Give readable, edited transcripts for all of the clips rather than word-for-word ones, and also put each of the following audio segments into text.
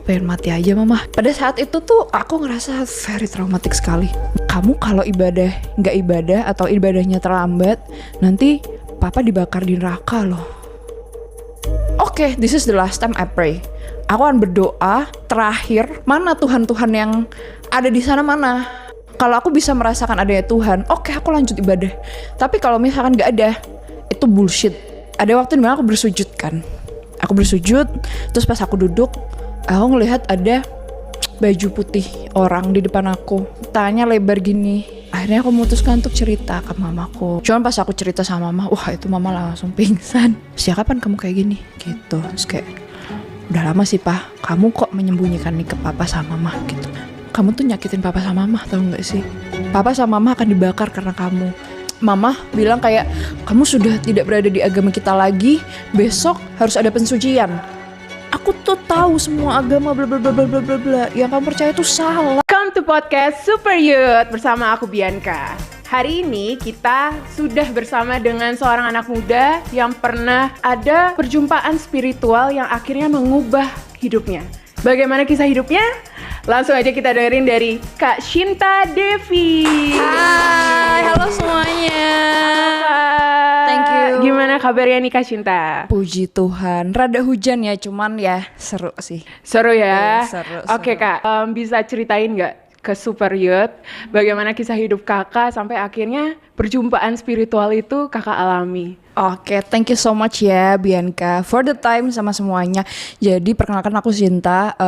pengen mati aja mama. Pada saat itu tuh aku ngerasa very traumatik sekali. Kamu kalau nggak ibadah atau ibadahnya terlambat, nanti papa dibakar di neraka loh. Oke, this is the last time I pray. Aku akan berdoa terakhir, mana Tuhan-Tuhan yang ada di sana mana. Kalau aku bisa merasakan adanya Tuhan, oke, aku lanjut ibadah. Tapi kalau misalkan nggak ada, itu bullshit. Ada waktu dimana aku bersujud kan. Aku bersujud, terus pas aku duduk, aku ngelihat ada baju putih orang di depan aku. Tanya lebar gini. Akhirnya aku memutuskan untuk cerita ke mamaku. Cuman pas aku cerita sama mama, wah itu mama langsung pingsan. Sejak kapan kamu kayak gini? Gitu. Terus kayak, udah lama sih pak, kamu kok menyembunyikan nih ke papa sama mama gitu. Kamu tuh nyakitin papa sama mama, tau gak sih? Papa sama mama akan dibakar karena kamu. Mama bilang kayak, kamu sudah tidak berada di agama kita lagi, besok harus ada pensucian. Aku tuh tahu semua agama bla bla bla bla bla bla. Yang kamu percaya itu salah. Welcome to podcast Super Youth bersama aku Bianca. Hari ini kita sudah bersama dengan seorang anak muda yang pernah ada perjumpaan spiritual yang akhirnya mengubah hidupnya. Bagaimana kisah hidupnya? Langsung aja kita dengerin dari Kak Shinta Devi. Hai, halo semuanya. Thank you. Gimana kabarnya nih Kak Shinta? Puji Tuhan, rada hujan ya, cuman ya seru sih. Seru ya? Seru. Oke Kak, bisa ceritain nggak ke Super Youth bagaimana kisah hidup kakak sampai akhirnya perjumpaan spiritual itu kakak alami? Oke, thank you so much ya Bianca for the time sama semuanya. Jadi perkenalkan aku Shinta.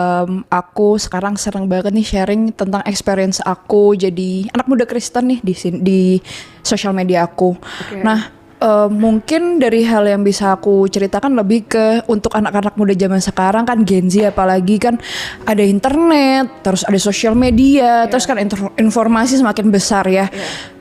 Aku sekarang senang banget nih sharing tentang experience aku jadi anak muda Kristen nih di sosial media aku. Okay. Nah, mungkin dari hal yang bisa aku ceritakan lebih ke untuk anak-anak muda zaman sekarang kan Gen Z, apalagi kan ada internet, terus ada sosial media, terus kan informasi semakin besar ya.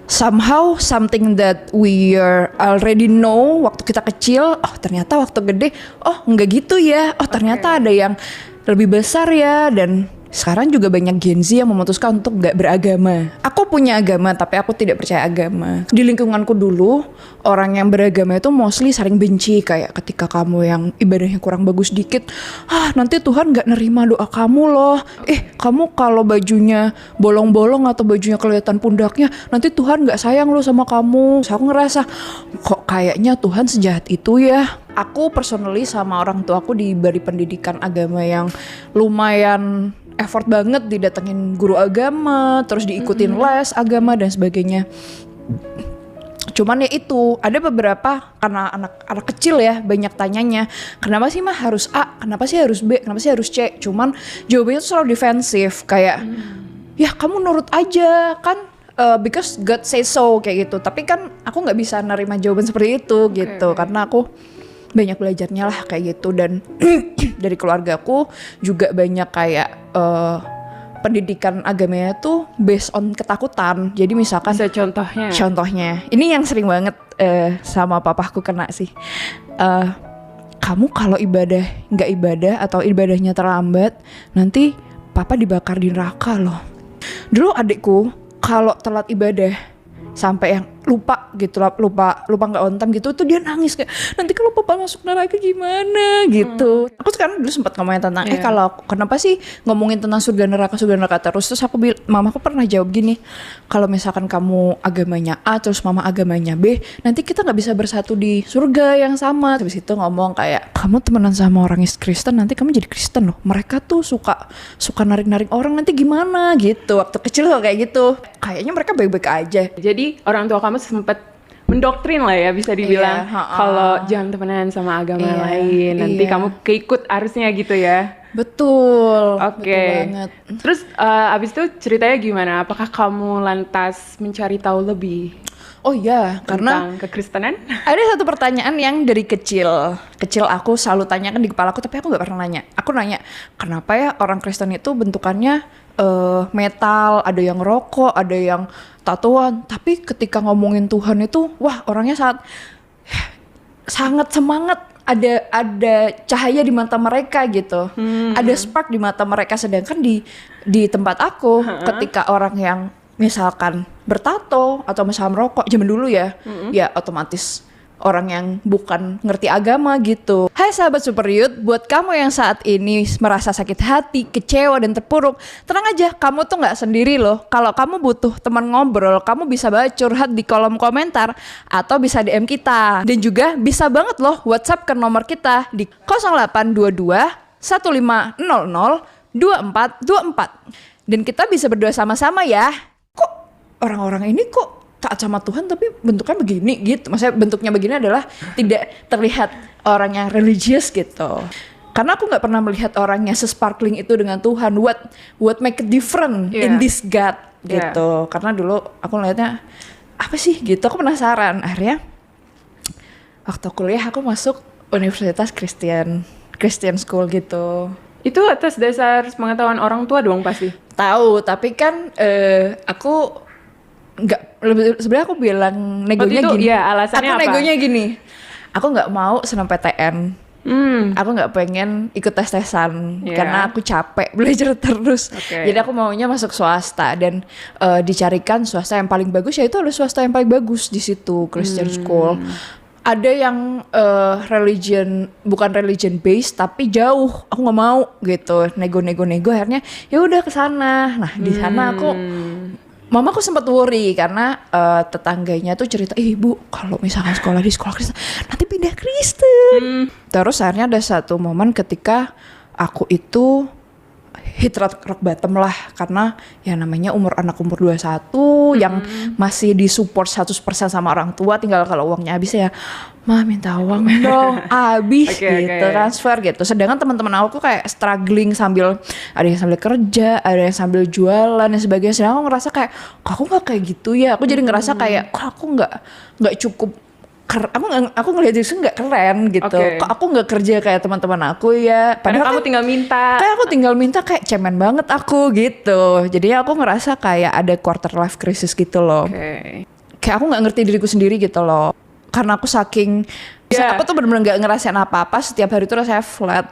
Somehow something that we already know waktu kita kecil, oh ternyata waktu gede, oh enggak gitu ya, oh ternyata ada yang lebih besar ya. Dan sekarang juga banyak Gen Z yang memutuskan untuk gak beragama. Aku punya agama tapi aku tidak percaya agama. Di lingkunganku dulu, orang yang beragama itu mostly saling benci. Kayak ketika kamu yang ibadahnya kurang bagus dikit, nanti Tuhan gak nerima doa kamu loh. Kamu kalau bajunya bolong-bolong atau bajunya kelihatan pundaknya, nanti Tuhan gak sayang loh sama kamu. So, aku ngerasa, kok kayaknya Tuhan sejahat itu ya. Aku personally sama orang tua aku diberi pendidikan agama yang lumayan effort banget, didatengin guru agama, terus diikutin les agama dan sebagainya. Cuman ya itu, ada beberapa, karena anak kecil ya banyak tanyanya, kenapa sih mah harus A, kenapa sih harus B, kenapa sih harus C. Cuman jawabannya tuh selalu defensif, kayak ya kamu nurut aja kan, because God say so kayak gitu. Tapi kan aku nggak bisa nerima jawaban seperti itu gitu, karena aku banyak belajarnya lah kayak gitu. Dan dari keluargaku juga banyak kayak pendidikan agamanya tuh based on ketakutan. Jadi misalkan Bisa contohnya ini yang sering banget sama papaku kena sih, kamu kalau nggak ibadah atau ibadahnya terlambat, nanti papa dibakar di neraka loh. Dulu adikku kalau telat ibadah sampai yang lupa nggak on time gitu, tuh dia nangis kayak, nanti kalau papa masuk neraka gimana gitu. Aku sekarang dulu sempat ngomongin tentang kalau kenapa sih ngomongin tentang surga neraka terus aku mamaku pernah jawab gini, kalau misalkan kamu agamanya A terus mama agamanya B, nanti kita nggak bisa bersatu di surga yang sama. Habis itu ngomong kayak, kamu temenan sama orang Kristen, nanti kamu jadi Kristen loh, mereka tuh suka narik orang, nanti gimana gitu. Waktu kecil kok kayak gitu, kayaknya mereka baik-baik aja. Jadi orang tua kamu sempat mendoktrin lah ya, bisa dibilang kalau jangan temenan sama agama lain, nanti kamu keikut arusnya gitu ya. Betul. Oke. Betul banget. Terus abis itu ceritanya gimana? Apakah kamu lantas mencari tahu lebih? Oh iya, karena tentang kekristenan? Ada satu pertanyaan yang dari kecil aku selalu tanyakan di kepala aku, tapi aku nggak pernah nanya. Aku nanya, kenapa ya orang Kristen itu bentukannya metal, ada yang rokok, ada yang tatoan, tapi ketika ngomongin Tuhan itu, wah orangnya sangat semangat, ada cahaya di mata mereka gitu, ada spark di mata mereka. Sedangkan di tempat aku, ketika orang yang misalkan bertato atau misalnya merokok zaman dulu ya, ya otomatis orang yang bukan ngerti agama gitu. Hai sahabat Super Youth, buat kamu yang saat ini merasa sakit hati, kecewa dan terpuruk, tenang aja, kamu tuh nggak sendiri loh. Kalau kamu butuh teman ngobrol, kamu bisa banget curhat di kolom komentar atau bisa DM kita. Dan juga bisa banget loh WhatsApp ke nomor kita di 0822 1500 2424. Dan kita bisa berdoa sama-sama ya. Kok orang-orang ini kok taat sama Tuhan tapi bentuknya begini gitu. Maksudnya bentuknya begini adalah tidak terlihat orang yang religius gitu. Karena aku nggak pernah melihat orang yang sesparkling itu dengan Tuhan. What make it different in this God gitu. Karena dulu aku ngeliatnya apa sih gitu. Aku penasaran. Akhirnya waktu kuliah aku masuk Universitas Christian School gitu. Itu atas dasar pengetahuan orang tua dong pasti. Tahu, tapi kan aku nggak, sebenarnya aku bilang negonya itu, gini. Ya, alasannya aku apa? Negonya gini. Aku nggak mau SNMPTN. Aku nggak pengen ikut tes-tesan karena aku capek belajar terus. Jadi aku maunya masuk swasta dan dicarikan swasta yang paling bagus, yaitu ada swasta yang paling bagus di situ, Christian School. Ada yang bukan religion based tapi jauh, aku nggak mau gitu. Nego akhirnya ya udah ke sana. Nah di sana Mamaku sempat worry karena tetangganya tuh cerita, ibu kalau misalkan sekolah di sekolah Kristen nanti pindah Kristen. Terus akhirnya ada satu momen ketika aku itu hit rock bottom lah, karena ya namanya anak umur 21 yang masih disupport 100% sama orang tua, tinggal kalau uangnya habis ya mah minta uang dong habis transfer gitu. Sedangkan teman-teman aku kayak struggling ada yang sambil kerja, ada yang sambil jualan dan sebagainya. Sedangkan aku ngerasa kayak kok aku nggak kayak gitu ya. Aku jadi ngerasa kayak kok aku nggak cukup. Aku ngelihat itu nggak keren gitu. Kok aku nggak kerja kayak teman-teman aku ya. Padahal kamu tinggal minta. Kayak aku tinggal minta, kayak cemen banget aku gitu. Jadi aku ngerasa kayak ada quarter life crisis gitu loh. Kayak aku nggak ngerti diriku sendiri gitu loh. Karena aku saking aku tuh benar-benar nggak ngerasain apa-apa, setiap hari tuh rasanya flat.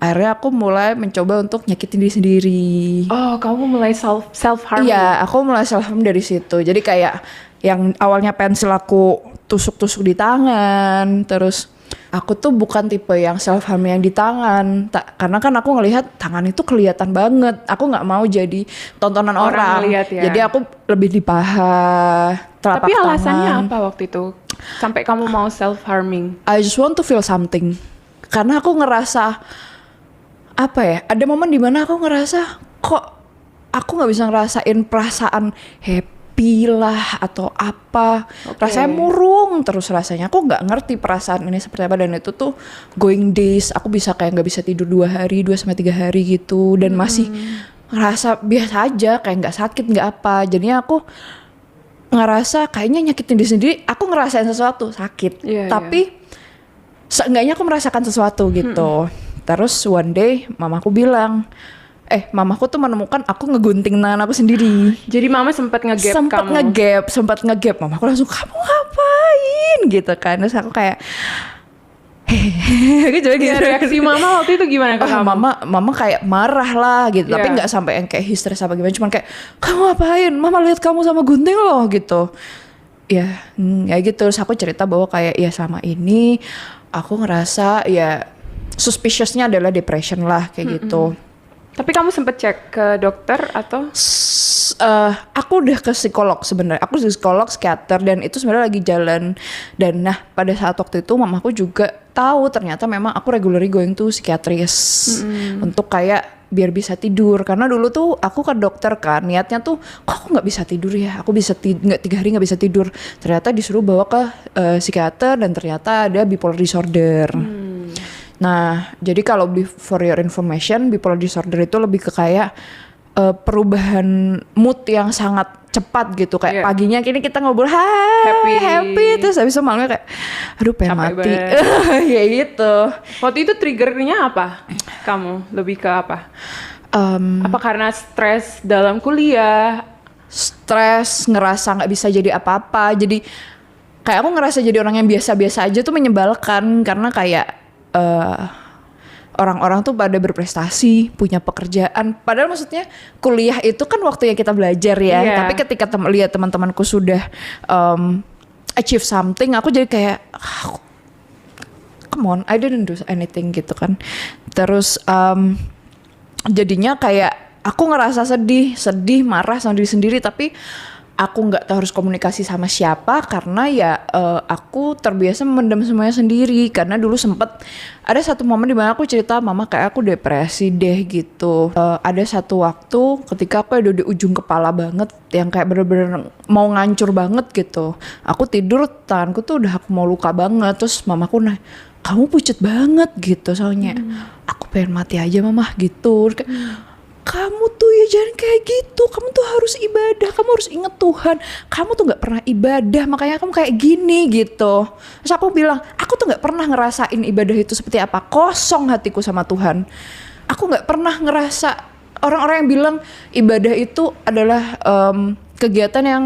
Akhirnya aku mulai mencoba untuk nyakitin diri sendiri. Oh, kamu mulai self harm? Iya, aku mulai self harm dari situ. Jadi kayak yang awalnya pensil aku tusuk-tusuk di tangan, terus aku tuh bukan tipe yang self harm yang di tangan, karena kan aku ngelihat tangan itu kelihatan banget. Aku nggak mau jadi tontonan orang. Ngeliat, ya. Jadi aku lebih di paha, telapak tangan. Tapi alasannya apa waktu itu sampai kamu mau self harming? I just want to feel something. Karena aku ngerasa apa ya? Ada momen dimana aku ngerasa kok aku nggak bisa ngerasain perasaan happy lah atau apa, rasanya murung terus rasanya. Aku nggak ngerti perasaan ini seperti apa, dan itu tuh going days. Aku bisa kayak nggak bisa tidur 2 sampai 3 hari gitu, dan masih ngerasa biasa aja, kayak nggak sakit nggak apa. Jadinya aku ngerasa kayaknya nyakitin diri sendiri. Aku ngerasain sesuatu sakit, tapi seenggaknya aku merasakan sesuatu gitu. Terus one day mamaku bilang, mamaku tuh menemukan aku ngegunting tangan aku sendiri. Jadi mama sempat ngegap kamu? Sempat ngegap. Mamaku langsung, kamu ngapain gitu kan. Terus aku kayak gitu. Reaksi mama waktu itu gimana ke kamu? Mama kayak marah lah gitu, tapi nggak sampai yang kayak histeris apa gimana. Cuman kayak, kamu ngapain? Mama lihat kamu sama gunting loh gitu. Ya gitu. Terus aku cerita bahwa kayak ya selama ini aku ngerasa ya suspiciousnya adalah depression lah kayak gitu. Tapi kamu sempet cek ke dokter atau? Aku udah ke psikolog sebenarnya. Aku psikolog, psikiater, dan itu sebenarnya lagi jalan. Dan nah pada saat waktu itu mamaku juga tahu ternyata memang aku regularly going to psychiatrist untuk kayak biar bisa tidur. Karena dulu tuh aku ke dokter kan, niatnya tuh kok aku nggak bisa tidur ya. Aku bisa nggak 3 hari nggak bisa tidur. Ternyata disuruh bawa ke psikiater, dan ternyata ada bipolar disorder. Nah, jadi kalau for your information, bipolar disorder itu lebih ke kayak perubahan mood yang sangat cepat gitu. Kayak paginya kini kita ngobrol happy, terus habis itu malamnya kayak aduh pengen mati. Kayak gitu. Waktu itu triggernya apa? Kamu lebih ke apa? Apa karena stres dalam kuliah? Stres, ngerasa nggak bisa jadi apa-apa. Jadi kayak aku ngerasa jadi orang yang biasa-biasa aja tuh menyebalkan, karena kayak orang-orang tuh pada berprestasi, punya pekerjaan. Padahal maksudnya kuliah itu kan waktu yang kita belajar ya. Tapi ketika lihat teman-temanku sudah achieve something, aku jadi kayak come on, I didn't do anything gitu kan. Terus jadinya kayak aku ngerasa sedih, marah sama diri sendiri, tapi aku nggak tahu harus komunikasi sama siapa karena ya aku terbiasa memendam semuanya sendiri. Karena dulu sempet ada satu momen di mana aku cerita, mama kayak aku depresi deh gitu. Ada satu waktu ketika aku udah di ujung kepala banget, yang kayak bener-bener mau ngancur banget gitu. Aku tidur, tanganku tuh udah aku mau luka banget. Terus mamaku nanya, kamu pucet banget gitu soalnya. Aku pengen mati aja mama gitu. Kamu tuh ya jangan kayak gitu, kamu tuh harus ibadah, kamu harus inget Tuhan, kamu tuh gak pernah ibadah makanya kamu kayak gini gitu. Terus aku bilang, aku tuh gak pernah ngerasain ibadah itu seperti apa, kosong hatiku sama Tuhan. Aku gak pernah ngerasa, orang-orang yang bilang ibadah itu adalah kegiatan yang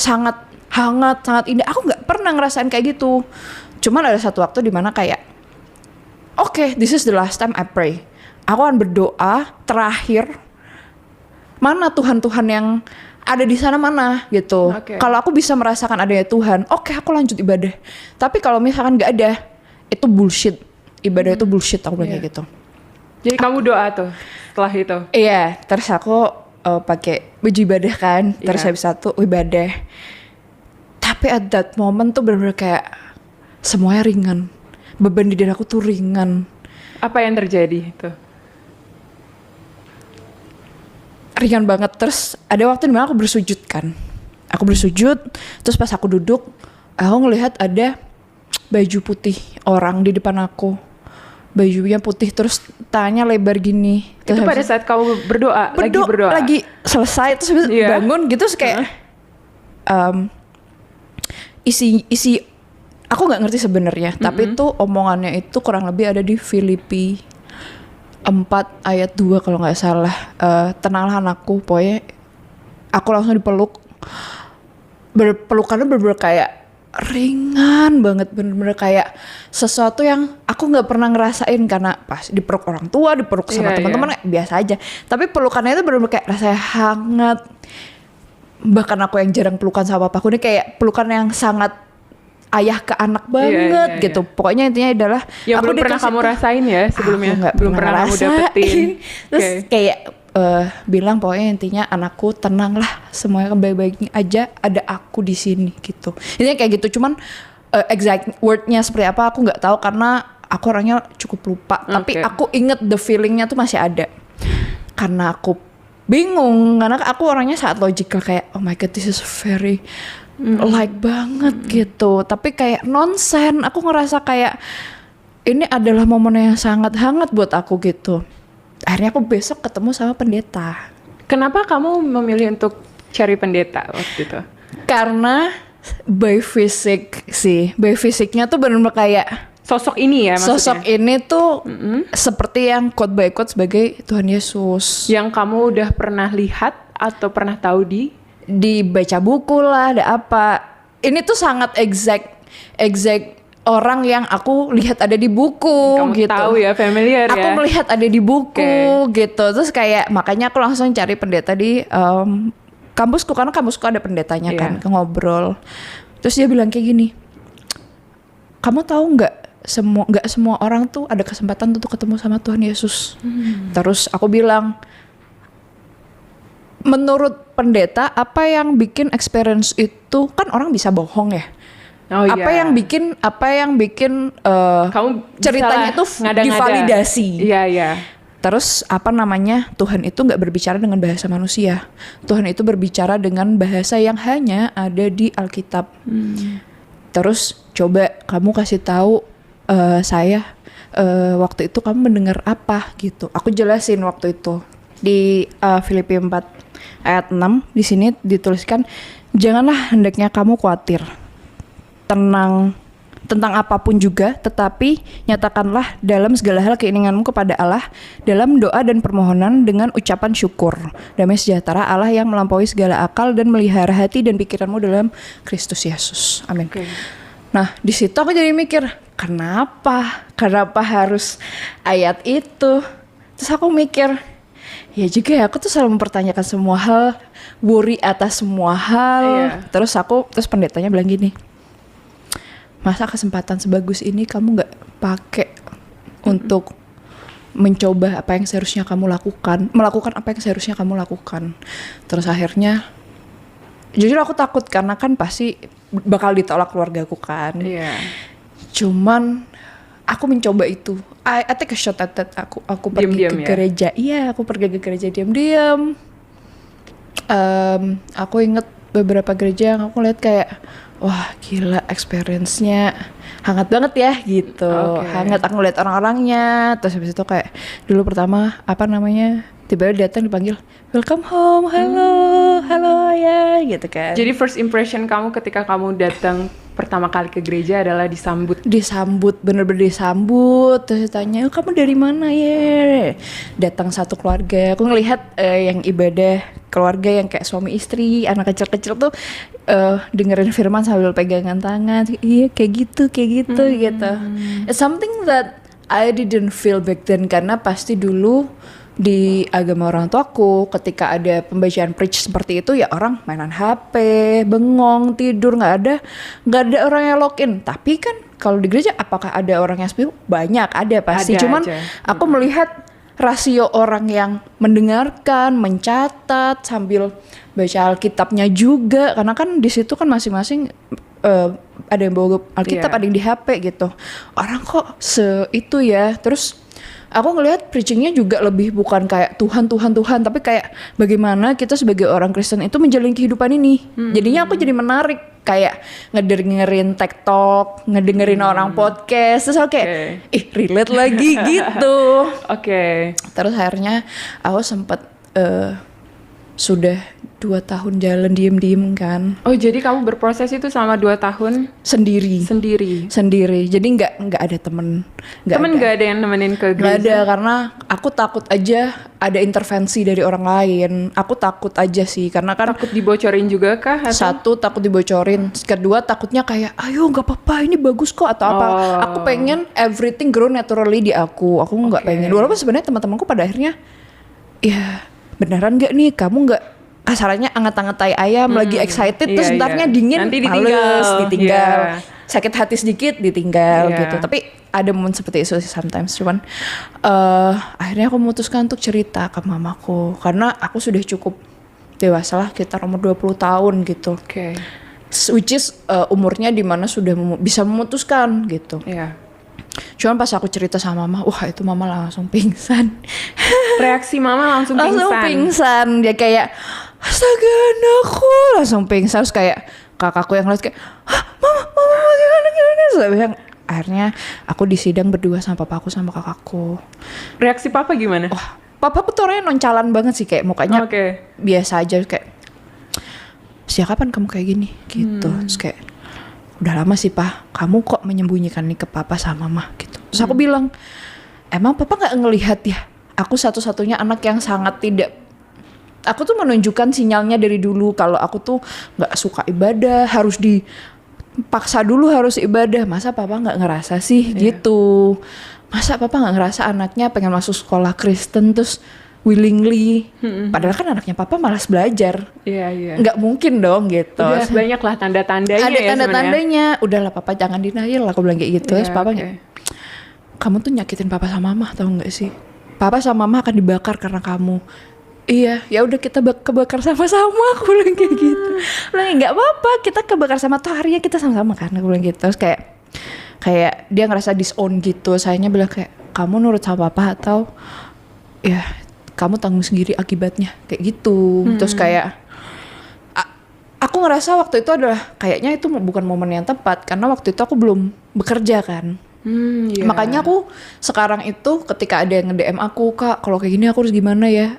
sangat hangat, sangat indah, aku gak pernah ngerasain kayak gitu. Cuman ada satu waktu dimana kayak, okay, this is the last time I pray. Aku akan berdoa terakhir, mana Tuhan-Tuhan yang ada di sana mana gitu. Kalau aku bisa merasakan adanya Tuhan, oke, aku lanjut ibadah. Tapi kalau misalkan nggak ada, itu bullshit. Ibadah itu bullshit, aku bilang kayak gitu. Jadi kamu doa tuh setelah itu? Iya, terus aku pakai baju ibadah kan, terus habis itu ibadah. Tapi at that moment tuh benar-benar kayak semuanya ringan, beban di diri aku tuh ringan. Apa yang terjadi itu? Ringan banget. Terus ada waktu dimana aku bersujud kan, aku bersujud, terus pas aku duduk, aku ngelihat ada baju putih orang di depan aku, bajunya putih, terus tangannya lebar gini. Itu terus pada saat kamu berdoa, lagi selesai, terus bangun gitu, terus kayak isi aku nggak ngerti sebenarnya, tapi itu omongannya itu kurang lebih ada di Filipi 4 ayat 2 kalau nggak salah. Tenanglah anakku, pokoknya aku langsung dipeluk. Pelukannya bener-bener kayak ringan banget, bener-bener kayak sesuatu yang aku nggak pernah ngerasain, karena pas dipeluk orang tua, dipeluk sama teman-teman biasa aja. Tapi pelukannya itu bener-bener kayak rasanya hangat. Bahkan aku yang jarang pelukan sama papaku, ini kayak pelukan yang sangat ayah ke anak banget gitu. Pokoknya intinya adalah yang aku belum pernah kamu rasain ya sebelumnya. Belum pernah kamu dapetin. Terus kayak bilang pokoknya intinya, anakku tenanglah, semuanya baik-baik aja, ada aku di sini gitu. Intinya kayak gitu. Cuman exact wordnya seperti apa aku nggak tahu karena aku orangnya cukup lupa. Tapi aku inget the feelingnya tuh masih ada. Karena aku bingung, karena aku orangnya sangat logical, kayak oh my god, this is very like banget gitu. Tapi kayak nonsen, aku ngerasa kayak ini adalah momen yang sangat hangat buat aku gitu. Akhirnya aku besok ketemu sama pendeta. Kenapa kamu memilih untuk cari pendeta waktu itu? Karena by fisik sih, by fisiknya tuh benar-benar kayak sosok ini ya maksudnya? Sosok ini tuh seperti yang quote by quote sebagai Tuhan Yesus. Yang kamu udah pernah lihat atau pernah tahu di baca buku lah, ada apa. Ini tuh sangat exact orang yang aku lihat ada di buku. Kamu gitu. Tahu ya, familiar aku ya. Aku melihat ada di buku gitu. Terus kayak makanya aku langsung cari pendeta di kampusku, karena kampusku ada pendetanya kan, ngobrol. Terus dia bilang kayak gini, kamu tahu nggak semua orang tuh ada kesempatan untuk ketemu sama Tuhan Yesus. Terus aku bilang, menurut pendeta apa yang bikin experience itu, kan orang bisa bohong ya. Apa yang bikin kamu ceritanya itu divalidasi. Iya. Terus Tuhan itu nggak berbicara dengan bahasa manusia. Tuhan itu berbicara dengan bahasa yang hanya ada di Alkitab. Terus coba kamu kasih tahu saya waktu itu kamu mendengar apa gitu. Aku jelasin waktu itu di Filipi 4 ayat 6 di sini dituliskan, janganlah hendaknya kamu khawatir tentang apapun juga, tetapi nyatakanlah dalam segala hal keinginanmu kepada Allah dalam doa dan permohonan dengan ucapan syukur. Damai sejahtera Allah yang melampaui segala akal dan melihara hati dan pikiranmu dalam Kristus Yesus. Amin. Nah, di situ aku jadi mikir, kenapa harus ayat itu? Terus aku mikir, ya juga ya, aku tuh selalu mempertanyakan semua hal, worry atas semua hal. Terus pendetanya bilang gini, masa kesempatan sebagus ini kamu nggak pakai untuk mencoba apa yang seharusnya kamu melakukan apa yang seharusnya kamu lakukan. Terus akhirnya jujur aku takut karena kan pasti bakal ditolak keluargaku kan. Iya. Cuman aku mencoba itu. I take a shot at that. Aku pergi Diam-diam ke ya? gereja. Iya, aku pergi ke gereja diam-diam. Aku inget beberapa gereja yang aku lihat kayak, wah gila experience-nya hangat banget ya gitu. Oke. Hangat, aku lihat orang-orangnya. Terus habis itu kayak dulu pertama tiba-tiba datang dipanggil welcome home, halo ya gitu kan. Jadi first impression kamu ketika kamu datang pertama kali ke gereja adalah disambut. Bener-bener disambut. Terus ditanya, oh, kamu dari mana ya? Datang satu keluarga. Aku ngelihat yang ibadah keluarga yang kayak suami istri, anak kecil-kecil tuh dengerin firman sambil pegangan tangan. Iya kayak gitu gitu. It's something that I didn't feel back then karena pasti dulu di agama orang tuaku ketika ada pembacaan preach seperti itu ya orang mainan HP, bengong, tidur, nggak ada orang yang login. Tapi kan kalau di gereja apakah ada orang yang spill? Banyak, ada pasti. Ada Cuman aja. aku melihat rasio orang yang mendengarkan, mencatat sambil baca Alkitabnya juga karena kan di situ kan masing-masing ada yang bawa Alkitab, ada yang di HP gitu. Orang kok itu ya. Terus aku ngelihat preachingnya juga lebih bukan kayak Tuhan, tapi kayak bagaimana kita sebagai orang Kristen itu menjalani kehidupan ini. Jadinya aku jadi menarik kayak ngedengerin TikTok, ngedengerin orang podcast, terus aku kayak relate lagi gitu. Oke. Terus akhirnya aku sempat sudah 2 tahun jalan diem kan. Oh jadi kamu berproses itu selama 2 tahun Sendiri. Jadi nggak ada temen. Nggak ada yang nemenin ke Nggak ada gereja? karena aku takut aja ada intervensi dari orang lain. Aku takut aja sih karena kan Takut dibocorin juga kah? Atau? satu takut dibocorin, kedua takutnya kayak ayo nggak apa-apa ini bagus kok atau apa. Aku pengen everything grow naturally di aku nggak pengen. Walaupun sebenarnya teman-temanku pada akhirnya ya beneran nggak nih kamu nggak kasarannya anget-anget tai ayam lagi excited terus sebentarnya dingin nanti males ditinggal. Iya. Sakit hati sedikit ditinggal Iya. gitu. Tapi ada momen seperti itu sih sometimes. Cuman akhirnya aku memutuskan untuk cerita ke mamaku karena aku sudah cukup dewasa lah, sekitar umur 20 tahun gitu. Oke. Which is umurnya dimana sudah bisa memutuskan gitu. Iya. Cuman pas aku cerita sama mama, wah itu mama langsung pingsan. Reaksi mama langsung pingsan. Dia kayak astaga anakku, langsung pingsan. Terus kayak kakakku yang lihat kayak mama gimana. Terus akhirnya aku disidang berdua sama papaku sama kakakku. Reaksi papa gimana? Wah, papaku tuh orangnya noncalan banget sih, kayak mukanya biasa aja, kayak sejak kapan kamu kayak gini gitu. Terus kayak udah lama sih pak, kamu kok menyembunyikan ini ke papa sama mama gitu. Terus aku bilang, emang papa nggak ngelihat ya aku satu-satunya anak yang sangat tidak, aku tuh menunjukkan sinyalnya dari dulu kalau aku tuh nggak suka ibadah, harus dipaksa dulu harus ibadah. Masa papa nggak ngerasa sih gitu? Masa papa nggak ngerasa anaknya pengen masuk sekolah Kristen terus willingly, padahal kan anaknya papa malas belajar. Iya. Nggak mungkin dong gitu. Udah banyak lah tanda-tandanya. Ada ya tanda-tandanya. Udahlah papa jangan denial, aku bilang kayak gitu. Terus papa kamu tuh nyakitin papa sama mama, tahu nggak sih? Papa sama mama akan dibakar karena kamu. Iya, ya udah kita kebakar sama-sama, aku bilang kayak gitu. Nggak apa-apa, kita kebakar sama, tuh harinya kita sama-sama kan, aku bilang gitu. Terus kayak dia ngerasa disown gitu. Sayanya bilang kayak kamu nurut sama papa atau ya kamu tanggung sendiri akibatnya, kayak gitu. Terus kayak aku ngerasa waktu itu adalah kayaknya itu bukan momen yang tepat karena waktu itu aku belum bekerja kan. Makanya aku sekarang itu ketika ada yang nge-DM aku, kak kalau kayak gini aku harus gimana ya,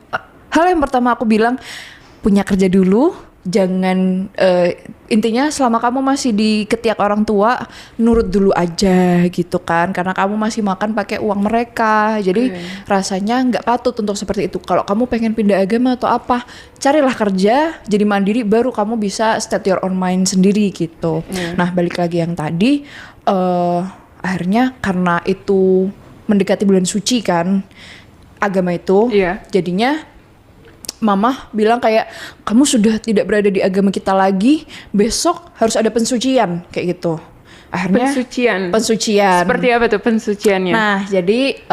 hal yang pertama aku bilang punya kerja dulu, jangan intinya selama kamu masih di ketiak orang tua nurut dulu aja gitu kan, karena kamu masih makan pakai uang mereka, jadi rasanya nggak patut untuk seperti itu. Kalau kamu pengen pindah agama atau apa, carilah kerja jadi mandiri baru kamu bisa state your own mind sendiri gitu. Nah balik lagi yang tadi, akhirnya karena itu mendekati bulan suci kan agama itu, jadinya mama bilang kayak kamu sudah tidak berada di agama kita lagi, besok harus ada pensucian kayak gitu. Akhirnya pensucian. Seperti apa tuh pensuciannya? Nah, jadi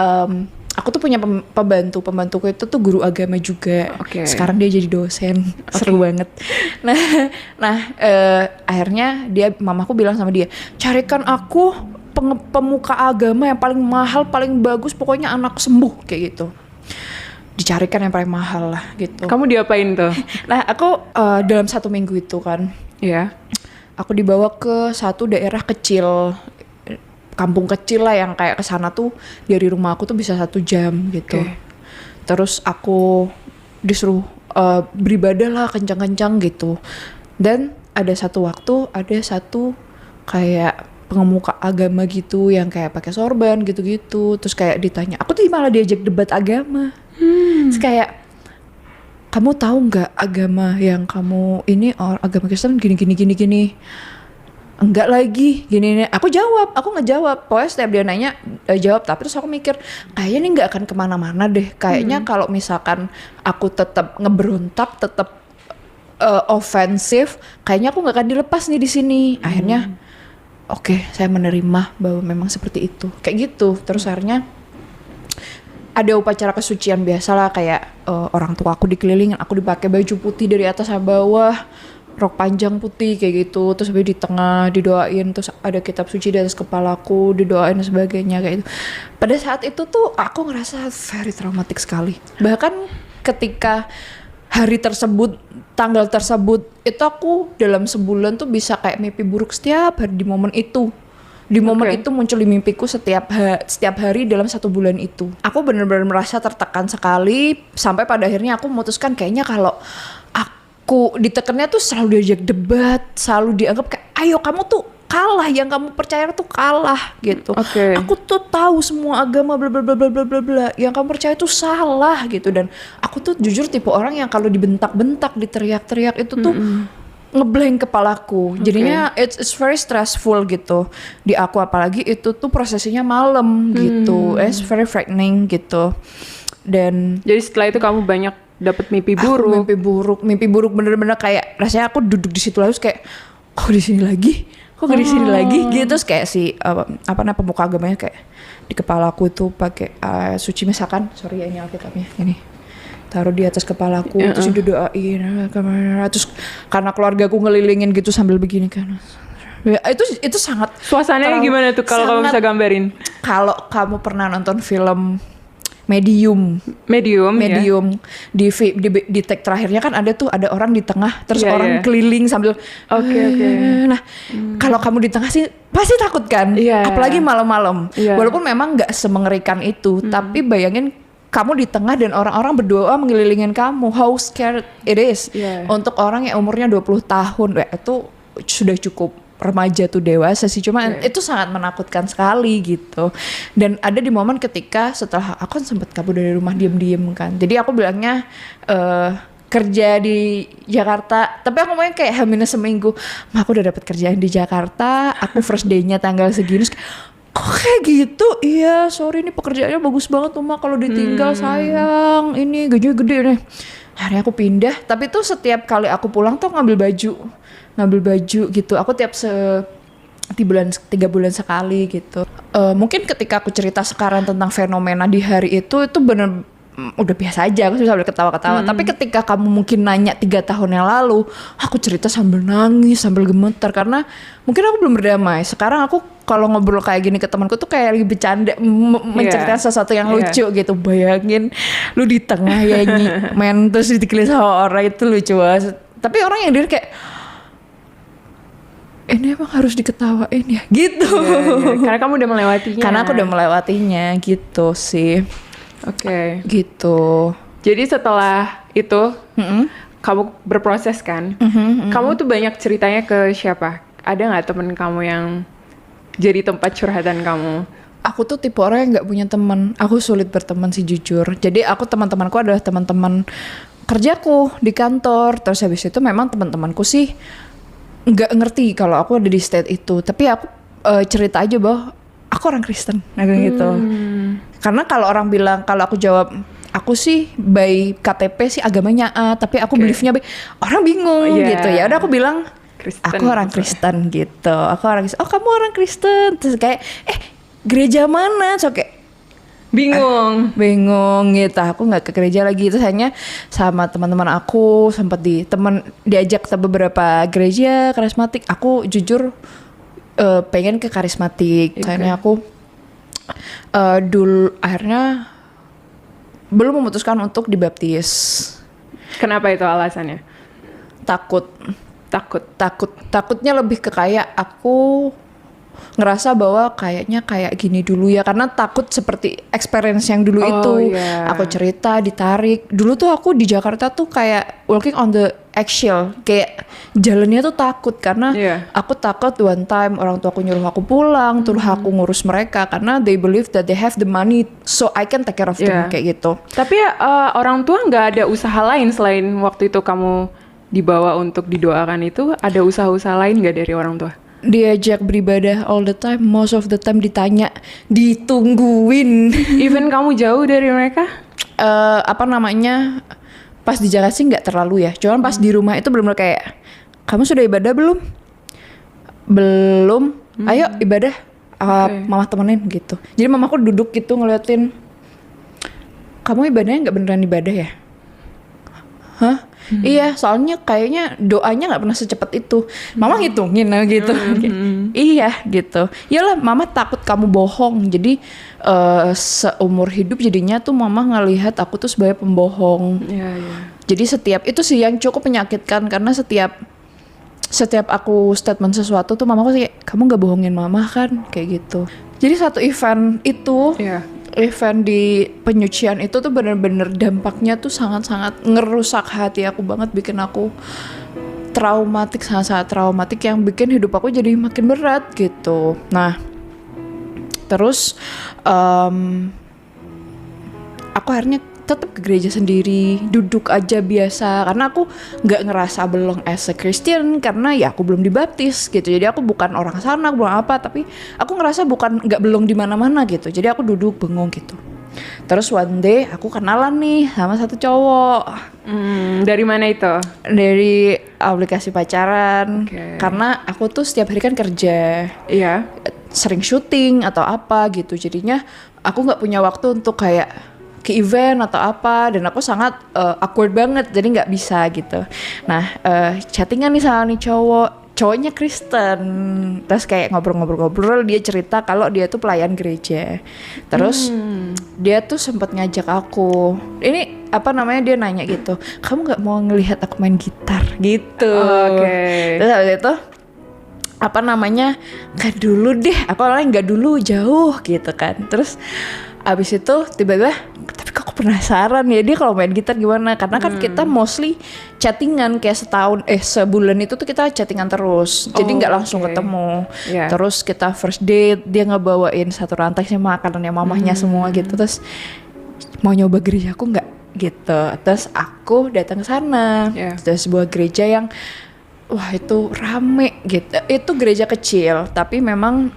aku tuh punya pembantuku itu tuh guru agama juga. Sekarang dia jadi dosen. Seru banget. Akhirnya mamaku bilang sama dia, carikan aku pemuka agama yang paling mahal, paling bagus, pokoknya anak sembuh kayak gitu. Dicarikan yang paling mahal lah gitu. Kamu diapain tuh? Nah, aku dalam 1 minggu itu kan, aku dibawa ke satu daerah kecil, kampung kecil lah yang kayak kesana tuh dari rumah aku tuh bisa 1 jam gitu. Terus aku disuruh beribadah lah kencang-kencang gitu. Dan ada satu waktu ada satu kayak pengemuka agama gitu yang kayak pakai sorban gitu-gitu. Terus kayak ditanya, aku tuh malah diajak debat agama. Terus kayak, kamu tahu nggak agama yang kamu ini agama Kristen gini. Enggak lagi gini. Aku ngejawab. Pokoknya setiap dia nanya jawab. Tapi terus aku mikir kayaknya ini nggak akan kemana-mana deh. Kayaknya kalau misalkan aku tetap ngeberontak, tetap ofensif, kayaknya aku nggak akan dilepas nih di sini. Akhirnya oke, saya menerima bahwa memang seperti itu. Kayak gitu. Terus akhirnya ada upacara kesucian biasa lah, kayak orang tua aku dikelilingin, aku dipakai baju putih dari atas sampai bawah, rok panjang putih kayak gitu, terus habis di tengah didoain, terus ada kitab suci di atas kepalaku didoain dan sebagainya kayak gitu. Pada saat itu tuh aku ngerasa very traumatik sekali. Bahkan ketika hari tersebut, tanggal tersebut, itu aku dalam sebulan tuh bisa kayak mimpi buruk setiap hari di momen itu. Di momen itu muncul di mimpiku setiap hari dalam 1 bulan itu. Aku benar-benar merasa tertekan sekali sampai pada akhirnya aku memutuskan kayaknya kalau aku ditekannya tuh selalu diajak debat, selalu dianggap kayak ayo kamu tuh kalah, yang kamu percaya tuh kalah gitu. Aku tuh tahu semua agama bla bla bla bla bla bla, yang kamu percaya tuh salah gitu. Dan aku tuh jujur tipe orang yang kalau dibentak-bentak, diteriak-teriak itu tuh ngeblank kepalaku. Jadinya it's very stressful gitu di aku, apalagi itu tuh prosesnya malam gitu. It's very frightening gitu. Dan jadi setelah itu kamu banyak dapat mimpi buruk. Mimpi buruk bener-bener kayak rasanya aku duduk di situ terus kayak kok di sini lagi gitu. Terus kayak si pemuka agamanya kayak di kepalaku tuh pakai suci, misalkan ini Alkitabnya ini, taruh di atas kepalaku, terus didoain, terus karena keluargaku ngelilingin gitu sambil begini kan. Ya, itu sangat. Suasananya gimana tuh kalau kamu bisa gambarin? Kalau kamu pernah nonton film Medium di tag terakhirnya kan ada orang di tengah, terus orang keliling sambil. Nah, kalau kamu di tengah sih pasti takut kan, apalagi malam-malam. Walaupun memang nggak semengerikan itu, tapi bayangin kamu di tengah dan orang-orang berdoa mengelilingin kamu, how scared it is. Untuk orang yang umurnya 20 tahun, itu sudah cukup remaja tuh, dewasa sih, cuma itu sangat menakutkan sekali gitu. Dan ada di momen ketika setelah aku kan sempat kabur dari rumah diem-diem kan, jadi aku bilangnya kerja di Jakarta, tapi aku maunya kayak H- seminggu, aku udah dapat kerjaan di Jakarta, aku first day-nya tanggal segini. Kok kayak gitu? Iya, sorry, ini pekerjaannya bagus banget tuh kalau ditinggal sayang, ini gajinya gede nih. Akhirnya aku pindah, tapi tuh setiap kali aku pulang tuh ngambil baju gitu. Aku tiap 3 bulan sekali gitu. Mungkin ketika aku cerita sekarang tentang fenomena di hari itu bener udah biasa aja, aku sambil ketawa-ketawa. Tapi ketika kamu mungkin nanya 3 tahun yang lalu, aku cerita sambil nangis, sambil gemetar karena mungkin aku belum berdamai. Sekarang aku kalau ngobrol kayak gini ke temanku tuh kayak lagi bercanda, menceritakan sesuatu yang lucu gitu. Bayangin lu di tengah men terus dikelilingin sama orang, itu lucu banget. Tapi orang yang diri kayak ini emang harus diketawain ya gitu. Karena kamu udah melewatinya. Karena aku udah melewatinya gitu sih. Gitu. Jadi setelah itu kamu berproses kan? Kamu tuh banyak ceritanya ke siapa? Ada nggak temen kamu yang jadi tempat curhatan kamu? Aku tuh tipe orang yang nggak punya teman. Aku sulit berteman sih jujur. Jadi aku teman-temanku adalah teman-teman kerjaku di kantor. Terus habis itu memang teman-temanku sih nggak ngerti kalau aku ada di state itu. Tapi aku cerita aja bahwa aku orang Kristen, gitu. Karena kalau orang bilang, kalau aku jawab aku sih by KTP sih agamanya A, tapi aku beliefnya B, orang bingung gitu. Ya udah aku bilang Kristen. Aku orang Kristen gitu. Aku orang Kristen. Oh kamu orang Kristen. Terus kayak gereja mana? So kayak bingung gitu. Aku nggak ke gereja lagi. Terus hanya sama teman-teman aku sempat diajak ke beberapa gereja karismatik. Aku jujur pengen ke karismatik. Soalnya aku dulu akhirnya belum memutuskan untuk dibaptis. Kenapa itu alasannya? Takutnya lebih ke kayak aku ngerasa bahwa kayaknya kayak gini dulu ya, karena takut seperti experience yang dulu itu. Aku cerita ditarik. Dulu tuh aku di Jakarta tuh kayak walking on the eggshell, kayak jalannya tuh takut karena aku takut one time orang tua aku nyuruh aku pulang, terus aku ngurus mereka karena they believe that they have the money so I can take care of them kayak gitu. Tapi orang tua nggak ada usaha lain selain waktu itu kamu dibawa untuk didoakan itu, ada usaha-usaha lain nggak dari orang tua? Diajak beribadah all the time, most of the time ditanya, ditungguin. Even kamu jauh dari mereka? Pas di Jakarta sih nggak terlalu ya. Cuman pas di rumah itu benar-benar kayak, kamu sudah ibadah belum? Belum. Ayo ibadah. Mama temenin gitu. Jadi mamaku duduk gitu ngeliatin, kamu ibadahnya nggak beneran ibadah ya? Hah? Iya, soalnya kayaknya doanya nggak pernah secepat itu. Mama ngitungin gitu. Iya gitu. Iyalah, mama takut kamu bohong. Jadi seumur hidup jadinya tuh mama ngelihat aku tuh sebagai pembohong. Jadi setiap itu sih yang cukup menyakitkan, karena setiap aku statement sesuatu tuh mamaku kayak, kamu nggak bohongin mama kan, kayak gitu. Jadi satu event itu. Event di penyucian itu tuh bener-bener dampaknya tuh sangat-sangat ngerusak hati aku banget, bikin aku traumatik, sangat-sangat traumatik, yang bikin hidup aku jadi makin berat gitu. Nah, terus aku akhirnya tetap ke gereja sendiri, duduk aja biasa, karena aku nggak ngerasa belong as a Christian karena ya aku belum dibaptis gitu. Jadi aku bukan orang sana, bukan apa, tapi aku ngerasa nggak belong di mana-mana gitu. Jadi aku duduk bengong gitu. Terus one day aku kenalan nih sama satu cowok. Dari mana itu? Dari aplikasi pacaran. Karena aku tuh setiap hari kan kerja. Iya. Sering syuting atau apa gitu. Jadinya aku nggak punya waktu untuk kayak ke event atau apa, dan aku sangat awkward banget, jadi nggak bisa gitu. Nah, chattingan nih sama nih cowoknya Kristen, terus kayak ngobrol-ngobrol, dia cerita kalau dia tuh pelayan gereja. Terus dia tuh sempat ngajak aku, dia nanya gitu, kamu nggak mau ngelihat aku main gitar gitu. Terus habis itu nggak dulu deh, aku orangnya nggak dulu, jauh gitu kan. Terus abis itu tiba-tiba, tapi kok aku penasaran ya dia kalau main gitar gimana, karena kan kita mostly chattingan kayak sebulan itu tuh kita chattingan terus, jadi nggak langsung ketemu. Terus kita first date, dia ngebawain satu rantai sama makanannya mamahnya semua gitu. Terus mau nyoba gereja aku nggak gitu. Terus aku datang ke sana, terus sebuah gereja yang wah itu rame gitu. Itu gereja kecil tapi memang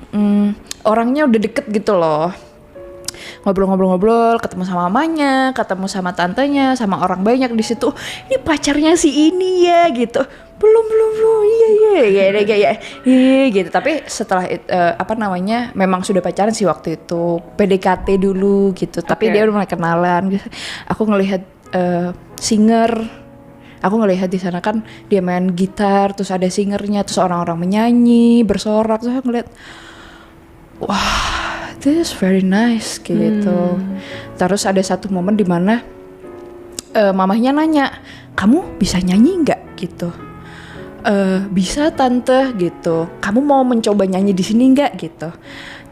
orangnya udah deket gitu loh. Ngobrol-ngobrol, ketemu sama mamanya, ketemu sama tantenya, sama orang banyak di situ. Ini pacarnya si ini ya gitu. Belum, iya gitu. Tapi setelah memang sudah pacaran sih waktu itu, PDKT dulu gitu. Tapi dia udah mulai kenalan gitu. Aku ngelihat singer. Aku ngelihat di sana kan dia main gitar, terus ada singernya, terus orang-orang menyanyi, bersorak, terus aku ngelihat, wah, this is very nice gitu. Terus ada satu momen di mana mamahnya nanya, kamu bisa nyanyi nggak gitu? Bisa tante gitu. Kamu mau mencoba nyanyi di sini nggak gitu?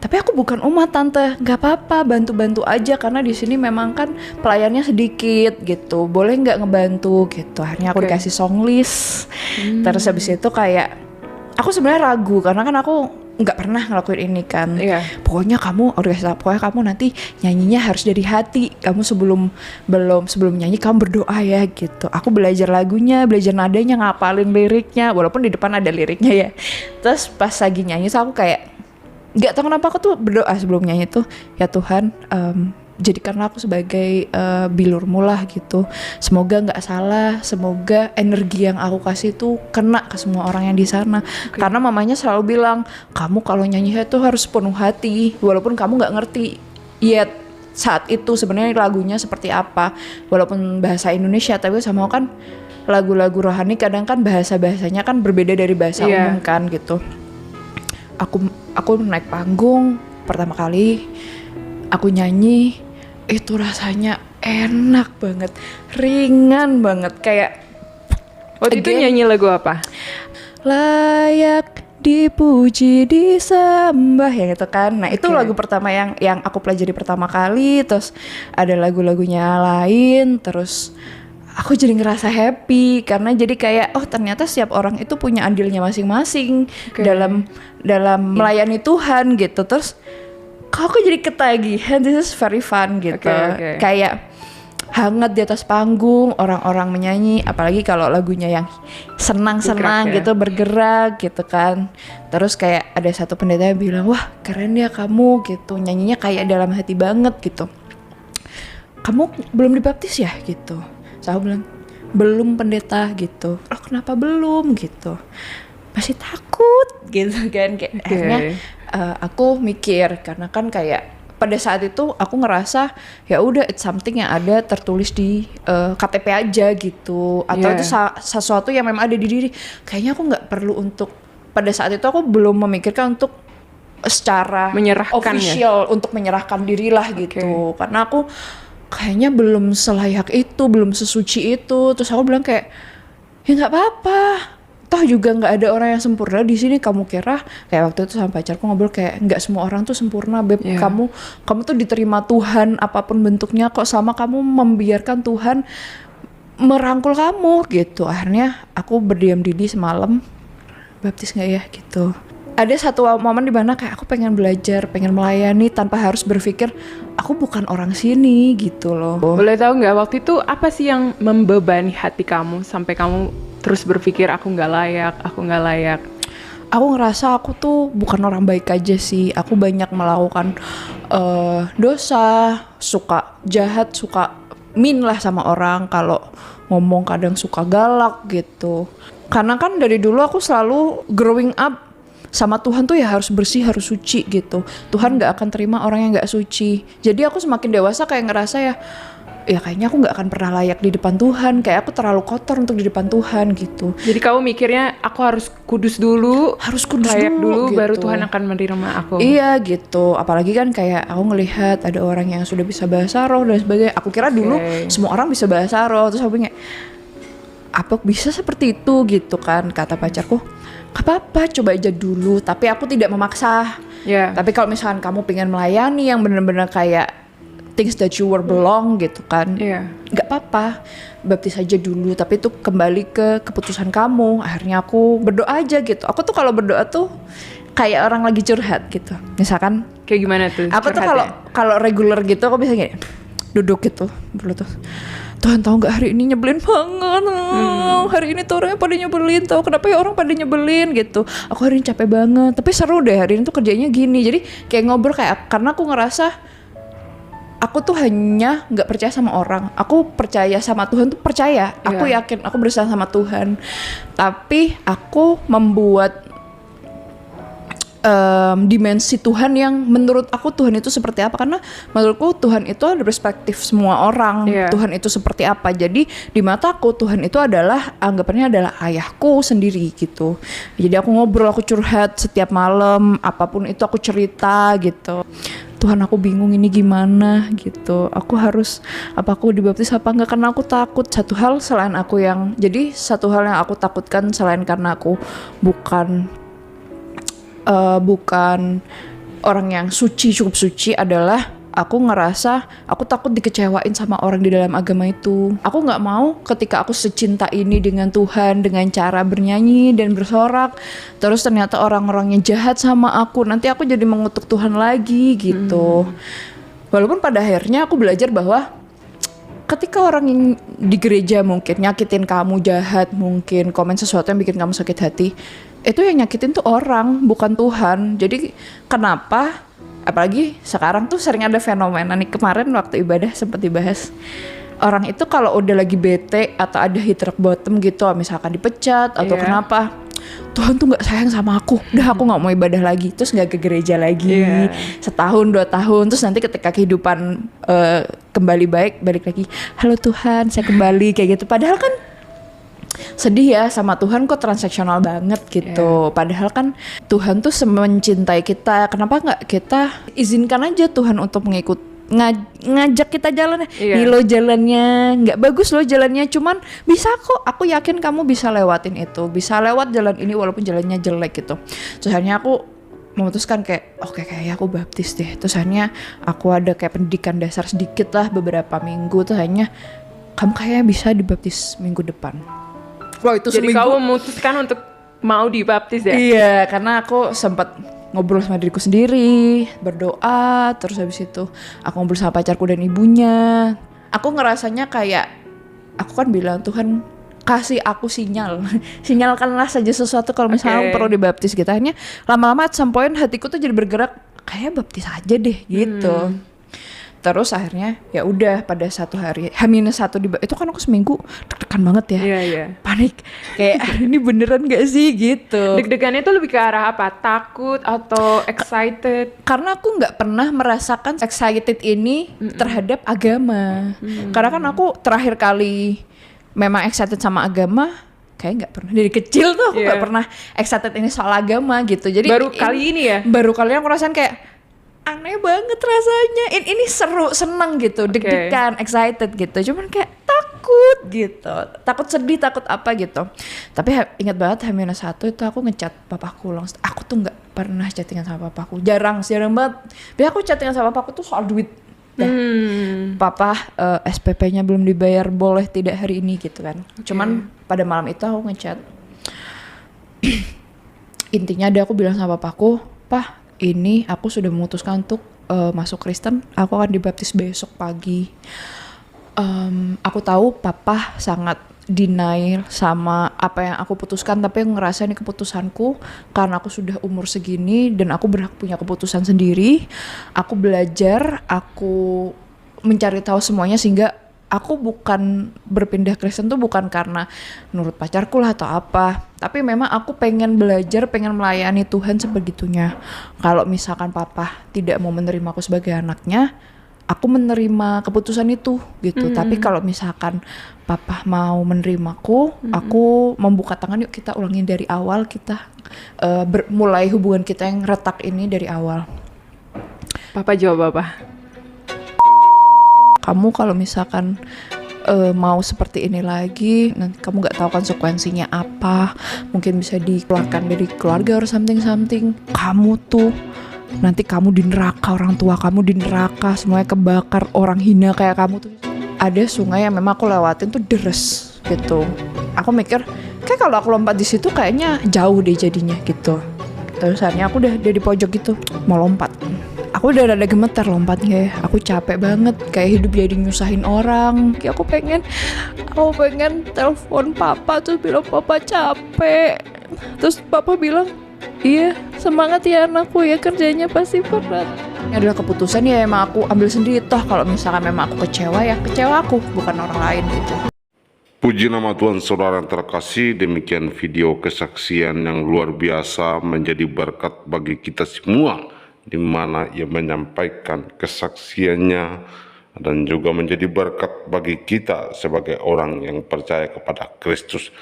Tapi aku bukan umat tante, nggak apa-apa, bantu-bantu aja karena di sini memang kan pelayannya sedikit gitu. Boleh nggak ngebantu gitu? Akhirnya aku dikasih song list. Terus habis itu kayak aku sebenarnya ragu karena kan aku nggak pernah ngelakuin ini kan. Pokoknya kamu nanti nyanyinya harus dari hati. Kamu sebelum nyanyi kamu berdoa ya gitu. Aku belajar lagunya, belajar nadanya, ngapalin liriknya, walaupun di depan ada liriknya ya. Terus pas lagi nyanyi aku kayak nggak tahu kenapa aku tuh berdoa sebelum nyanyi tuh, ya Tuhan, jadikanlah aku sebagai bilurmu lah gitu. Semoga nggak salah, semoga energi yang aku kasih tuh kena ke semua orang yang di sana. Karena mamanya selalu bilang, kamu kalau nyanyi itu harus penuh hati, walaupun kamu nggak ngerti yet saat itu sebenarnya lagunya seperti apa, walaupun bahasa Indonesia, tapi sama kan lagu-lagu rohani kadang kan bahasanya kan berbeda dari bahasa umum kan gitu. Aku naik panggung pertama kali, aku nyanyi, itu rasanya enak banget, ringan banget, kayak waktu itu nyanyi lagu apa? Layak dipuji disembah yang itu kan. Nah itu lagu pertama yang aku pelajari pertama kali. Terus ada lagu-lagunya lain. Terus aku jadi ngerasa happy karena jadi kayak ternyata setiap orang itu punya andilnya masing-masing dalam melayani Tuhan gitu. Terus kok aku jadi ketagihan, this is very fun gitu. Kayak hangat di atas panggung, orang-orang menyanyi, apalagi kalau lagunya yang senang-senang gitu, bergerak gitu kan. Terus kayak ada satu pendeta yang bilang, wah keren ya kamu gitu, nyanyinya kayak dalam hati banget gitu. Kamu belum dibaptis ya gitu. Saya bilang, belum pendeta gitu. Oh kenapa belum gitu? Masih takut gitu kan. Kayak akhirnya aku mikir, karena kan kayak pada saat itu aku ngerasa ya udah it's something yang ada tertulis di KTP aja gitu, atau itu sesuatu yang memang ada di diri. Kayaknya aku nggak perlu untuk, pada saat itu aku belum memikirkan untuk secara official untuk menyerahkan dirilah gitu, karena aku kayaknya belum selayak itu, belum sesuci itu. Terus aku bilang kayak ya nggak apa-apa, toh juga nggak ada orang yang sempurna di sini. Kamu kira, kayak waktu itu sama pacarku ngobrol kayak nggak semua orang tuh sempurna beb. Kamu tuh diterima Tuhan apapun bentuknya kok, selama kamu membiarkan Tuhan merangkul kamu gitu. Akhirnya aku berdiam diri semalam, baptis nggak ya gitu. Ada satu momen di mana kayak aku pengen belajar, pengen melayani tanpa harus berpikir aku bukan orang sini gitu loh. Boleh tahu nggak waktu itu apa sih yang membebani hati kamu sampai kamu terus berpikir aku nggak layak? Aku ngerasa aku tuh bukan orang baik aja sih. Aku banyak melakukan dosa, suka jahat, suka mean lah sama orang. Kalau ngomong kadang suka galak gitu. Karena kan dari dulu aku selalu growing up sama Tuhan tuh ya harus bersih, harus suci gitu. Tuhan gak akan terima orang yang gak suci. Jadi aku semakin dewasa kayak ngerasa ya kayaknya aku gak akan pernah layak di depan Tuhan. Kayak aku terlalu kotor untuk di depan Tuhan gitu. Jadi kamu mikirnya aku harus kudus dulu, layak dulu gitu. Baru Tuhan akan menerima aku. Iya gitu. Apalagi kan kayak aku ngelihat ada orang yang sudah bisa bahasa roh dan sebagainya. Aku kira dulu semua orang bisa bahasa roh. Terus aku bilang, apa bisa seperti itu gitu kan. Kata pacarku, gak apa-apa, coba aja dulu. Tapi aku tidak memaksa. Tapi kalau misalkan kamu pengen melayani yang benar-benar kayak things that you were belong gitu kan, gak apa-apa, baptis aja dulu. Tapi itu kembali ke keputusan kamu. Akhirnya aku berdoa aja gitu. Aku tuh kalau berdoa tuh kayak orang lagi curhat gitu. Misalkan kayak gimana tuh? Aku tuh kalau regular gitu aku bisa gini, duduk gitu, berdoa tuh, Tuhan tahu nggak hari ini nyebelin banget, hari ini tuh orangnya pada nyebelin, tahu kenapa ya orang pada nyebelin gitu. Aku hari ini capek banget, tapi seru deh hari ini tuh kerjanya gini. Jadi kayak ngobrol kayak, karena aku ngerasa aku tuh hanya nggak percaya sama orang, aku percaya sama Tuhan tuh percaya. Aku yakin aku bersama sama Tuhan, tapi aku membuat dimensi Tuhan yang menurut aku Tuhan itu seperti apa. Karena menurutku Tuhan itu ada perspektif semua orang. Tuhan itu seperti apa. Jadi di mataku Tuhan itu adalah, anggapannya adalah ayahku sendiri gitu. Jadi aku ngobrol, aku curhat setiap malam, apapun itu aku cerita gitu. Tuhan aku bingung ini gimana gitu. Aku harus, apa aku dibaptis apa enggak, karena aku takut. Satu hal yang aku takutkan selain karena aku bukan orang yang cukup suci adalah aku ngerasa aku takut dikecewain sama orang di dalam agama itu. Aku nggak mau ketika aku secinta ini dengan Tuhan, dengan cara bernyanyi dan bersorak, terus ternyata orang-orangnya jahat sama aku, nanti aku jadi mengutuk Tuhan lagi gitu. Walaupun pada akhirnya aku belajar bahwa ketika orang yang di gereja mungkin nyakitin kamu, jahat, mungkin komen sesuatu yang bikin kamu sakit hati, itu yang nyakitin tuh orang, bukan Tuhan. Jadi kenapa Apalagi sekarang tuh sering ada fenomena nih, kemarin waktu ibadah sempat dibahas. Orang itu kalau udah lagi bete atau ada hit rock bottom gitu, misalkan dipecat atau kenapa, Tuhan tuh nggak sayang sama aku, udah aku nggak mau ibadah lagi, terus nggak ke gereja lagi, setahun 2 tahun, terus nanti ketika kehidupan kembali baik, balik lagi, halo Tuhan saya kembali kayak gitu. Padahal kan sedih ya, sama Tuhan kok transaksional banget gitu. Padahal kan Tuhan tuh mencintai kita, kenapa nggak kita izinkan aja Tuhan untuk ngajak kita jalan. Nih lo jalannya nggak bagus, lo jalannya cuman bisa kok, aku yakin kamu bisa lewatin itu, bisa lewat jalan ini walaupun jalannya jelek gitu. Terus akhirnya aku memutuskan kayak oke, kayak aku baptis deh. Terus akhirnya aku ada kayak pendidikan dasar sedikit lah beberapa minggu. Terus akhirnya kamu kayaknya bisa dibaptis minggu depan. Wah itu Jadi seminggu. kamu memutuskan untuk mau dibaptis ya? Iya, karena aku sempat ngobrol sama diriku sendiri, berdoa, terus habis itu aku ngobrol sama pacarku dan ibunya. Aku ngerasanya kayak, aku kan bilang Tuhan kasih aku sinyal, sinyalkanlah saja sesuatu kalau misalnya perlu dibaptis gitu. Hanya lama-lama at some point hatiku tuh jadi bergerak, kayak baptis aja deh gitu. Terus akhirnya ya udah pada satu hari H-1 itu kan aku seminggu deg-degan banget ya. Panik kayak ini beneran gak sih gitu. Deg-degannya tuh lebih ke arah apa? Takut atau excited? Karena aku nggak pernah merasakan excited ini terhadap agama. Karena kan aku terakhir kali memang excited sama agama kayak nggak pernah, dari kecil tuh aku nggak pernah excited ini soal agama gitu. Jadi baru kali ini ya? Baru kali ini aku rasain kayak aneh banget rasanya. Ini seru, seneng gitu, deg-degan, excited gitu. Cuman kayak takut gitu, takut sedih, takut apa gitu. Tapi ingat banget H-1 itu aku ngechat papaku langsung. Aku tuh nggak pernah chattingan sama papaku, jarang banget. Biar aku chattingan sama papaku tuh soal duit. Papa SPP-nya belum dibayar, boleh tidak hari ini gitu kan. Cuman pada malam itu aku ngechat. Intinya aku bilang sama papaku, "Pah, ini aku sudah memutuskan untuk masuk Kristen, aku akan dibaptis besok pagi." Aku tahu papa sangat denial sama apa yang aku putuskan, tapi aku ngerasa ini keputusanku karena aku sudah umur segini dan aku berhak punya keputusan sendiri. Aku belajar, aku mencari tahu semuanya, sehingga aku bukan berpindah Kristen tuh bukan karena menurut pacarku lah atau apa, tapi memang aku pengen belajar, pengen melayani Tuhan sebegitunya. Kalau misalkan papa tidak mau menerima aku sebagai anaknya, aku menerima keputusan itu gitu. Tapi kalau misalkan papa mau menerimaku, aku membuka tangan, yuk kita ulangin dari awal, kita mulai hubungan kita yang retak ini dari awal. Papa jawab apa? Kamu kalau misalkan mau seperti ini lagi, nanti kamu nggak tahu konsekuensinya apa, mungkin bisa dikeluarkan dari keluarga or something. Kamu tuh nanti kamu di neraka, orang tua kamu di neraka, semuanya kebakar, orang hina kayak kamu tuh. Ada sungai yang memang aku lewatin tuh deres gitu. Aku mikir kayak kalau aku lompat di situ kayaknya jauh deh jadinya gitu. Terus akhirnya aku udah di pojok gitu mau lompat. Aku udah rada gemetar lompatnya ya. Aku capek banget, kayak hidup jadi nyusahin orang. Kayak aku pengen telepon papa terus bilang papa capek. Terus papa bilang, iya semangat ya anakku ya, kerjanya pasti berat. Ini adalah keputusan ya emang aku ambil sendiri. Toh kalau misalkan memang aku kecewa ya kecewa aku, bukan orang lain gitu. Puji nama Tuhan, saudara yang terkasih. Demikian video kesaksian yang luar biasa, menjadi berkat bagi kita semua, di mana ia menyampaikan kesaksiannya dan juga menjadi berkat bagi kita sebagai orang yang percaya kepada Kristus.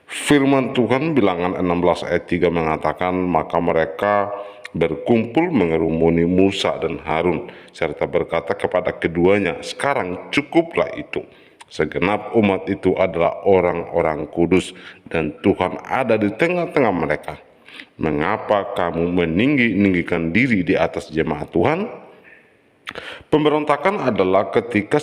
Firman Tuhan Bilangan 16 ayat 3 mengatakan, maka mereka berkumpul mengerumuni Musa dan Harun serta berkata kepada keduanya, sekarang cukuplah itu. Segenap umat itu adalah orang-orang kudus dan Tuhan ada di tengah-tengah mereka. Mengapa kamu meninggi-ninggikan diri di atas jemaat Tuhan? Pemberontakan adalah ketika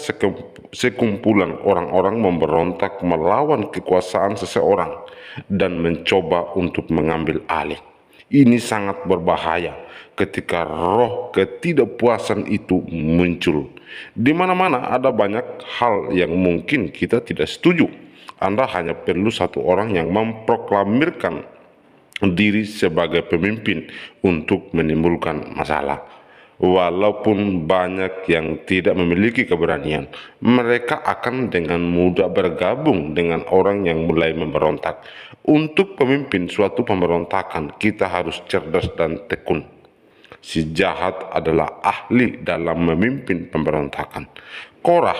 sekumpulan orang-orang memberontak melawan kekuasaan seseorang dan mencoba untuk mengambil alih. Ini sangat berbahaya ketika roh ketidakpuasan itu muncul. Di mana-mana ada banyak hal yang mungkin kita tidak setuju. Anda hanya perlu satu orang yang memproklamirkan diri sebagai pemimpin untuk menimbulkan masalah. Walaupun banyak yang tidak memiliki keberanian, mereka akan dengan mudah bergabung dengan orang yang mulai memberontak. Untuk pemimpin suatu pemberontakan, kita harus cerdas dan tekun. Si jahat adalah ahli dalam memimpin pemberontakan. Korah,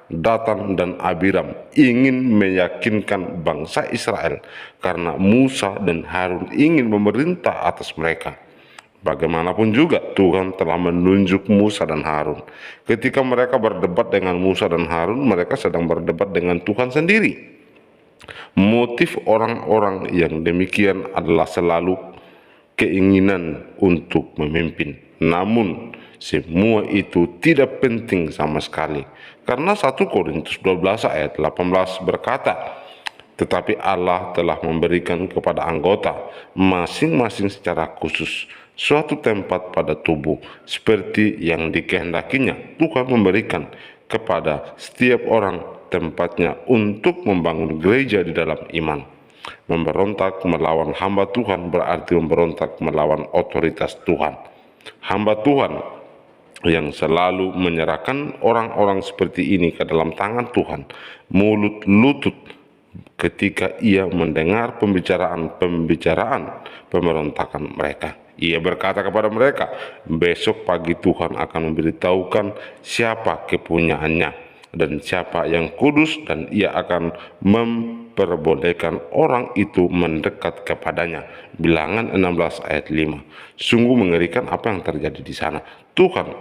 Datan, dan Abiram ingin meyakinkan bangsa Israel karena Musa dan Harun ingin memerintah atas mereka. Bagaimanapun juga Tuhan telah menunjuk Musa dan Harun. Ketika mereka berdebat dengan Musa dan Harun, mereka sedang berdebat dengan Tuhan sendiri. Motif orang-orang yang demikian adalah selalu keinginan untuk memimpin. Namun semua itu tidak penting sama sekali. Karena 1 Korintus 12 ayat 18 berkata, tetapi Allah telah memberikan kepada anggota masing-masing secara khusus suatu tempat pada tubuh seperti yang dikehendakinya. Tuhan memberikan kepada setiap orang tempatnya untuk membangun gereja di dalam iman. Memberontak melawan hamba Tuhan berarti memberontak melawan otoritas Tuhan. Hamba Tuhan yang selalu menyerahkan orang-orang seperti ini ke dalam tangan Tuhan, mulut lutut ketika ia mendengar pembicaraan pemberontakan mereka. Ia berkata kepada mereka, besok pagi Tuhan akan memberitahukan siapa kepunyaannya dan siapa yang kudus, dan ia akan memperbolehkan orang itu mendekat kepadanya. Bilangan 16 ayat 5. Sungguh mengerikan apa yang terjadi di sana. Tuhan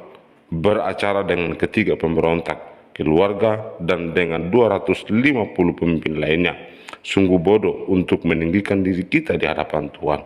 beracara dengan ketiga pemberontak, keluarga, dan dengan 250 pemimpin lainnya. Sungguh bodoh untuk meninggikan diri kita di hadapan Tuhan.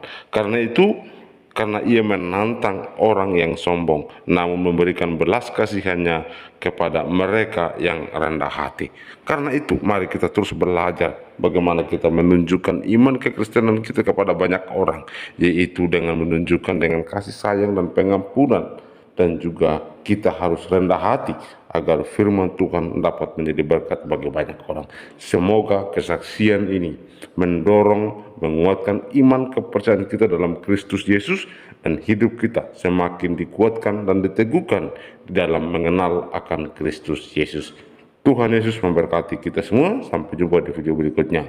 Karena ia menantang orang yang sombong, namun memberikan belas kasihannya kepada mereka yang rendah hati. Karena itu, mari kita terus belajar bagaimana kita menunjukkan iman kekristenan kita kepada banyak orang, yaitu dengan menunjukkan dengan kasih sayang dan pengampunan. Dan juga kita harus rendah hati agar firman Tuhan dapat menjadi berkat bagi banyak orang. Semoga kesaksian ini mendorong, menguatkan iman kepercayaan kita dalam Kristus Yesus, dan hidup kita semakin dikuatkan dan diteguhkan di dalam mengenal akan Kristus Yesus. Tuhan Yesus memberkati kita semua. Sampai jumpa di video berikutnya.